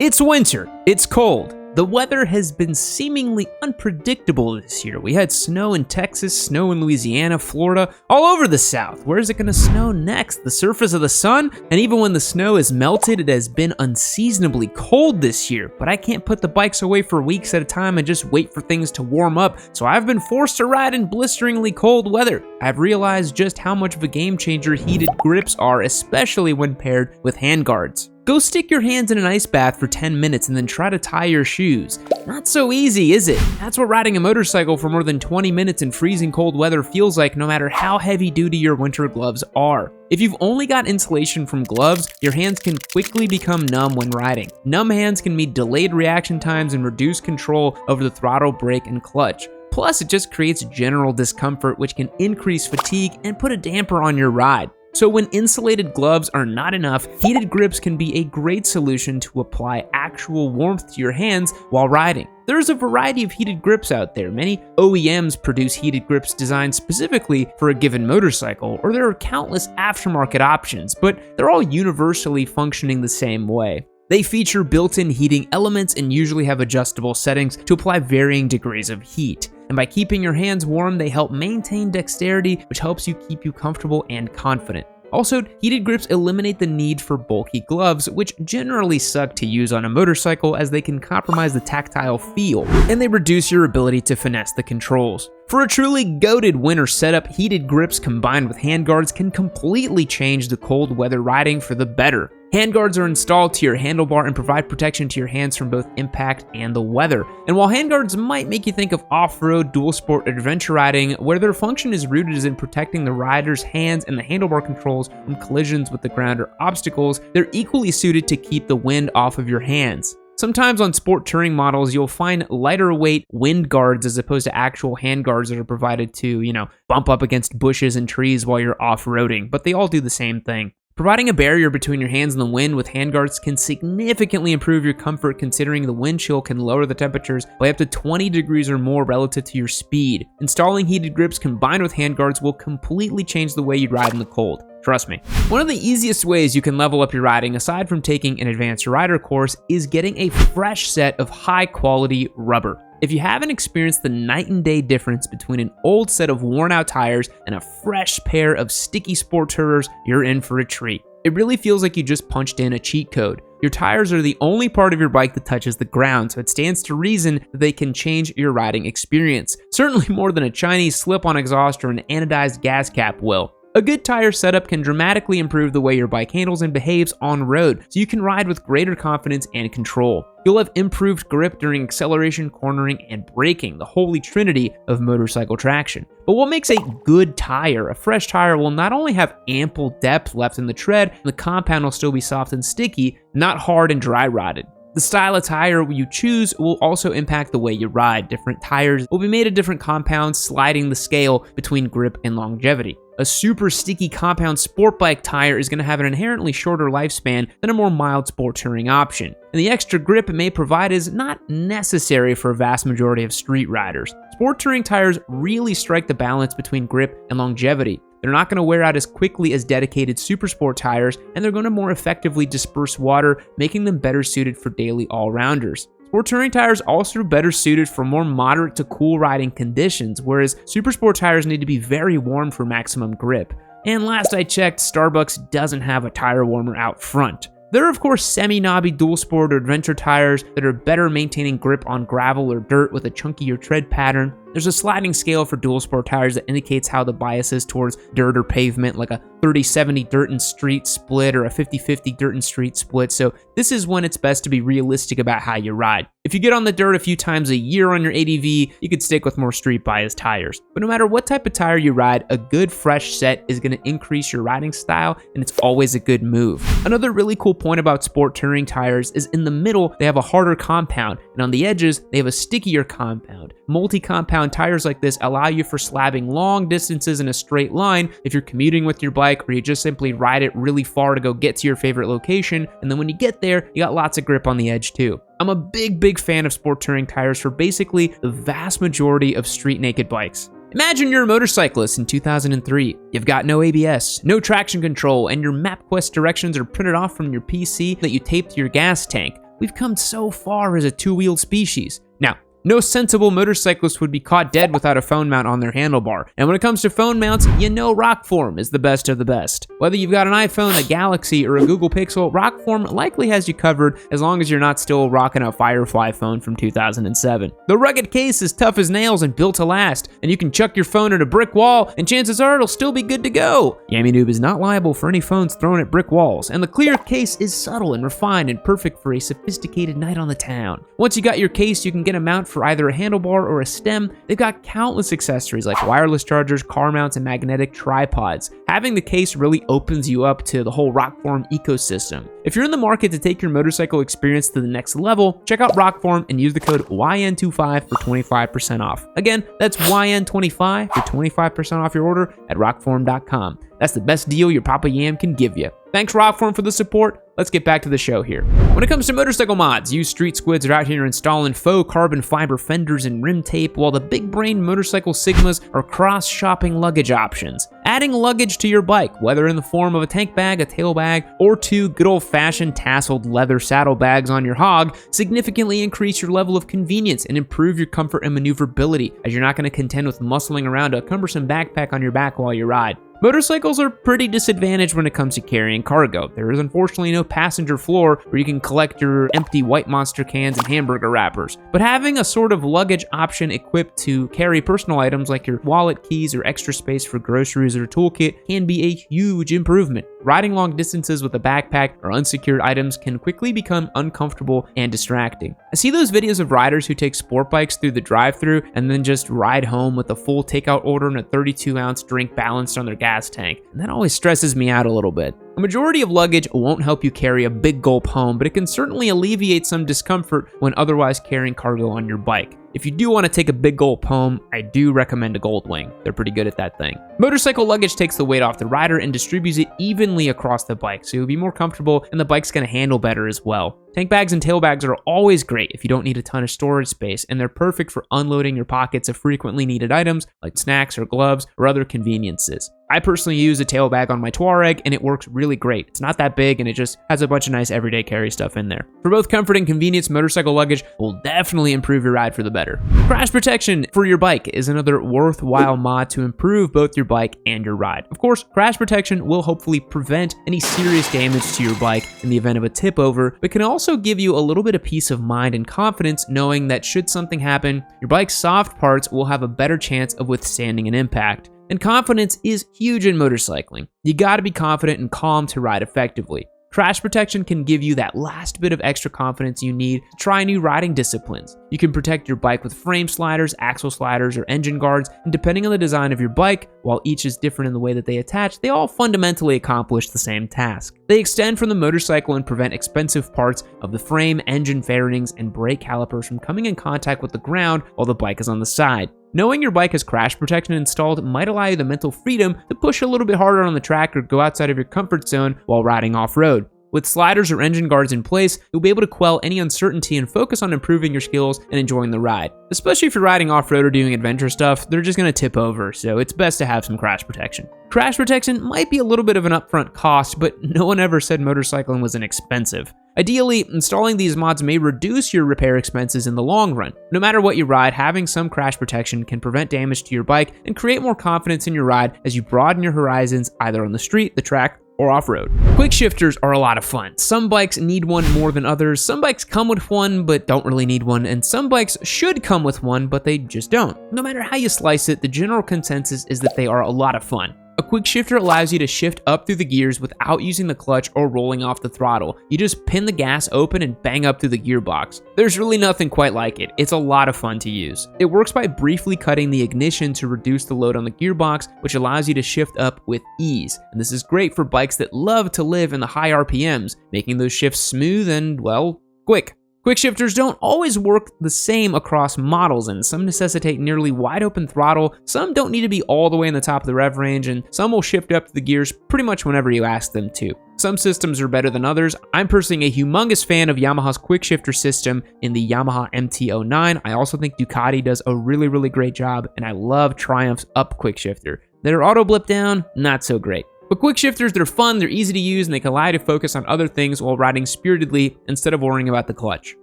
It's winter, it's cold. The weather has been seemingly unpredictable this year. We had snow in Texas, snow in Louisiana, Florida, all over the South. Where is it gonna snow next? The surface of the sun? And even when the snow is melted, it has been unseasonably cold this year. But I can't put the bikes away for weeks at a time and just wait for things to warm up, so I've been forced to ride in blisteringly cold weather. I've realized just how much of a game changer heated grips are, especially when paired with handguards. Go stick your hands in an ice bath for 10 minutes and then try to tie your shoes. Not so easy, is it? That's what riding a motorcycle for more than 20 minutes in freezing cold weather feels like, no matter how heavy duty your winter gloves are. If you've only got insulation from gloves, your hands can quickly become numb when riding. Numb hands can mean delayed reaction times and reduced control over the throttle, brake, and clutch. Plus, it just creates general discomfort, which can increase fatigue and put a damper on your ride. So when insulated gloves are not enough, heated grips can be a great solution to apply actual warmth to your hands while riding. There's a variety of heated grips out there. Many OEMs produce heated grips designed specifically for a given motorcycle, or there are countless aftermarket options, but they're all universally functioning the same way. They feature built-in heating elements and usually have adjustable settings to apply varying degrees of heat. And by keeping your hands warm, they help maintain dexterity, which helps you keep you comfortable and confident. Also, heated grips eliminate the need for bulky gloves, which generally suck to use on a motorcycle as they can compromise the tactile feel, and they reduce your ability to finesse the controls. For a truly goated winter setup, heated grips combined with handguards can completely change the cold weather riding for the better. Handguards are installed to your handlebar and provide protection to your hands from both impact and the weather. And while handguards might make you think of off-road, dual sport adventure riding, where their function is rooted is in protecting the rider's hands and the handlebar controls from collisions with the ground or obstacles, they're equally suited to keep the wind off of your hands. Sometimes on sport touring models, you'll find lighter weight wind guards as opposed to actual handguards that are provided to, bump up against bushes and trees while you're off-roading, but they all do the same thing. Providing a barrier between your hands and the wind with handguards can significantly improve your comfort, considering the wind chill can lower the temperatures by up to 20 degrees or more relative to your speed. Installing heated grips combined with handguards will completely change the way you ride in the cold. Trust me. One of the easiest ways you can level up your riding, aside from taking an advanced rider course, is getting a fresh set of high quality rubber. If you haven't experienced the night and day difference between an old set of worn out tires and a fresh pair of sticky sport tourers, you're in for a treat. It really feels like you just punched in a cheat code. Your tires are the only part of your bike that touches the ground, so it stands to reason that they can change your riding experience. Certainly more than a Chinese slip-on exhaust or an anodized gas cap will. A good tire setup can dramatically improve the way your bike handles and behaves on road, so you can ride with greater confidence and control. You'll have improved grip during acceleration, cornering, and braking, the holy trinity of motorcycle traction. But what makes a good tire? A fresh tire will not only have ample depth left in the tread, the compound will still be soft and sticky, not hard and dry rotted. The style of tire you choose will also impact the way you ride. Different tires will be made of different compounds, sliding the scale between grip and longevity. A super sticky compound sport bike tire is going to have an inherently shorter lifespan than a more mild sport touring option, and the extra grip it may provide is not necessary for a vast majority of street riders. Sport touring tires really strike the balance between grip and longevity. They're not going to wear out as quickly as dedicated super sport tires, and they're going to more effectively disperse water, making them better suited for daily all-rounders. Sport touring tires also better suited for more moderate to cool riding conditions, whereas super sport tires need to be very warm for maximum grip. And last I checked, Starbucks doesn't have a tire warmer out front. There are of course semi-knobby dual sport or adventure tires that are better maintaining grip on gravel or dirt with a chunkier tread pattern. There's a sliding scale for dual sport tires that indicates how the bias is towards dirt or pavement, like a 30-70 dirt and street split or a 50-50 dirt and street split, so this is when it's best to be realistic about how you ride. If you get on the dirt a few times a year on your ADV, you could stick with more street bias tires. But no matter what type of tire you ride, a good fresh set is going to increase your riding style, and it's always a good move. Another really cool point about sport touring tires is in the middle, they have a harder compound, and on the edges, they have a stickier compound. Multi-compound tires like this allow you for slabbing long distances in a straight line if you're commuting with your bike or you just simply ride it really far to go get to your favorite location, and then when you get there, you got lots of grip on the edge too. I'm a big fan of sport touring tires for basically the vast majority of street naked bikes. Imagine you're a motorcyclist in 2003. You've got no ABS, no traction control, and your MapQuest directions are printed off from your PC that you tape to your gas tank. we've come so far as a two-wheeled species. Now, no sensible motorcyclist would be caught dead without a phone mount on their handlebar. And when it comes to phone mounts, you know Rockform is the best of the best. Whether you've got an iPhone, a Galaxy, or a Google Pixel, Rockform likely has you covered as long as you're not still rocking a Firefly phone from 2007. The rugged case is tough as nails and built to last, and you can chuck your phone at a brick wall, and chances are it'll still be good to go. Yami Noob is not liable for any phones thrown at brick walls, and the clear case is subtle and refined and perfect for a sophisticated night on the town. Once you got your case, you can get a mount for either a handlebar or a stem. They've got countless accessories like wireless chargers, car mounts, and magnetic tripods. Having the case really opens you up to the whole Rockform ecosystem. If you're in the market to take your motorcycle experience to the next level, check out Rockform and use the code YN25 for 25% off. Again, that's YN25 for 25% off your order at rockform.com. That's the best deal your Papa Yam can give you. Thanks Rockform for the support. Let's get back to the show here. When it comes to motorcycle mods, you street squids are out here installing faux carbon fiber fenders and rim tape, while the big brain motorcycle sigmas are cross-shopping luggage options. Adding luggage to your bike, whether in the form of a tank bag, a tail bag, or two good old-fashioned tasseled leather saddle bags on your hog, significantly increase your level of convenience and improve your comfort and maneuverability, as you're not going to contend with muscling around a cumbersome backpack on your back while you ride. Motorcycles are pretty disadvantaged when it comes to carrying cargo. There is unfortunately no passenger floor where you can collect your empty White Monster cans and hamburger wrappers. But having a sort of luggage option equipped to carry personal items like your wallet, keys, or extra space for groceries or a toolkit can be a huge improvement. Riding long distances with a backpack or unsecured items can quickly become uncomfortable and distracting. I see those videos of riders who take sport bikes through the drive-thru and then just ride home with a full takeout order and a 32-ounce drink balanced on their gas tank, and that always stresses me out a little bit. A majority of luggage won't help you carry a big gulp home, but it can certainly alleviate some discomfort when otherwise carrying cargo on your bike. If you do want to take a big gulp home, I do recommend a Goldwing. They're pretty good at that thing. Motorcycle luggage takes the weight off the rider and distributes it evenly across the bike, so you'll be more comfortable and the bike's going to handle better as well. Tank bags and tail bags are always great if you don't need a ton of storage space, and they're perfect for unloading your pockets of frequently needed items like snacks or gloves or other conveniences. I personally use a tail bag on my Touareg, and it works really great. It's not that big, and it just has a bunch of nice everyday carry stuff in there. For both comfort and convenience, motorcycle luggage will definitely improve your ride for the better. Crash protection for your bike is another worthwhile mod to improve both your bike and your ride. Of course, crash protection will hopefully prevent any serious damage to your bike in the event of a tip over, but can also give you a little bit of peace of mind and confidence knowing that should something happen, your bike's soft parts will have a better chance of withstanding an impact. And confidence is huge in motorcycling. You gotta be confident and calm to ride effectively. Crash protection can give you that last bit of extra confidence you need to try new riding disciplines. You can protect your bike with frame sliders, axle sliders, or engine guards, and depending on the design of your bike, while each is different in the way that they attach, they all fundamentally accomplish the same task. They extend from the motorcycle and prevent expensive parts of the frame, engine fairings, and brake calipers from coming in contact with the ground while the bike is on the side. Knowing your bike has crash protection installed might allow you the mental freedom to push a little bit harder on the track or go outside of your comfort zone while riding off-road. With sliders or engine guards in place, you'll be able to quell any uncertainty and focus on improving your skills and enjoying the ride. Especially if you're riding off-road or doing adventure stuff, they're just going to tip over, so it's best to have some crash protection. Crash protection might be a little bit of an upfront cost, but no one ever said motorcycling was inexpensive. Ideally, installing these mods may reduce your repair expenses in the long run. No matter what you ride, having some crash protection can prevent damage to your bike and create more confidence in your ride as you broaden your horizons either on the street, the track, or off-road. Quickshifters are a lot of fun. Some bikes need one more than others, some bikes come with one but don't really need one, and some bikes should come with one but they just don't. No matter how you slice it, the general consensus is that they are a lot of fun. A quickshifter allows you to shift up through the gears without using the clutch or rolling off the throttle. You just pin the gas open and bang up through the gearbox. There's really nothing quite like it. It's a lot of fun to use. It works by briefly cutting the ignition to reduce the load on the gearbox, which allows you to shift up with ease. And this is great for bikes that love to live in the high RPMs, making those shifts smooth and, well, quick. Quickshifters don't always work the same across models, and some necessitate nearly wide open throttle, some don't need to be all the way in the top of the rev range, and some will shift up the gears pretty much whenever you ask them to. Some systems are better than others. I'm personally a humongous fan of Yamaha's Quickshifter system in the Yamaha MT-09. I also think Ducati does a really great job, and I love Triumph's Up Quickshifter. Their auto blip down, not so great. But quickshifters, they're fun, they're easy to use, and they can allow you to focus on other things while riding spiritedly instead of worrying about the clutch.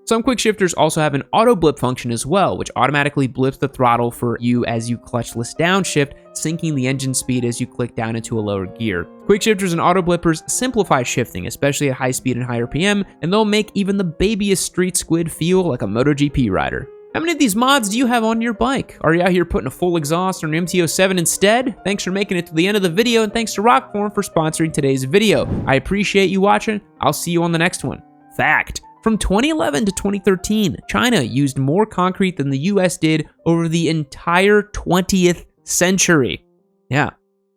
Some quickshifters also have an auto blip function as well, which automatically blips the throttle for you as you clutchless downshift, syncing the engine speed as you click down into a lower gear. Quickshifters and auto blippers simplify shifting, especially at high speed and higher RPM, and they'll make even the babyest street squid feel like a MotoGP rider. How many of these mods do you have on your bike? Are you out here putting a full exhaust on an MT-07 instead? Thanks for making it to the end of the video, and thanks to Rockform for sponsoring today's video. I appreciate you watching. I'll see you on the next one. Fact: from 2011 to 2013, China used more concrete than the US did over the entire 20th century. Yeah,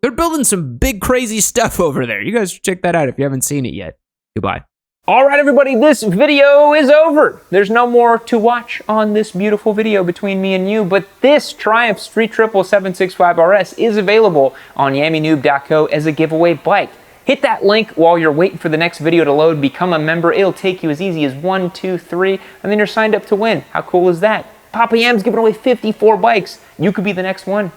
they're building some big crazy stuff over there. You guys should check that out if you haven't seen it yet. Goodbye. All right, everybody, this video is over. There's no more to watch on this beautiful video between me and you, but this Triumph Street Triple 765 RS is available on yammynoob.co as a giveaway bike. Hit that link while you're waiting for the next video to load. Become a member. It'll take you as easy as 1, 2, 3, and then you're signed up to win. How cool is that? Papa Yam's giving away 54 bikes. You could be the next one.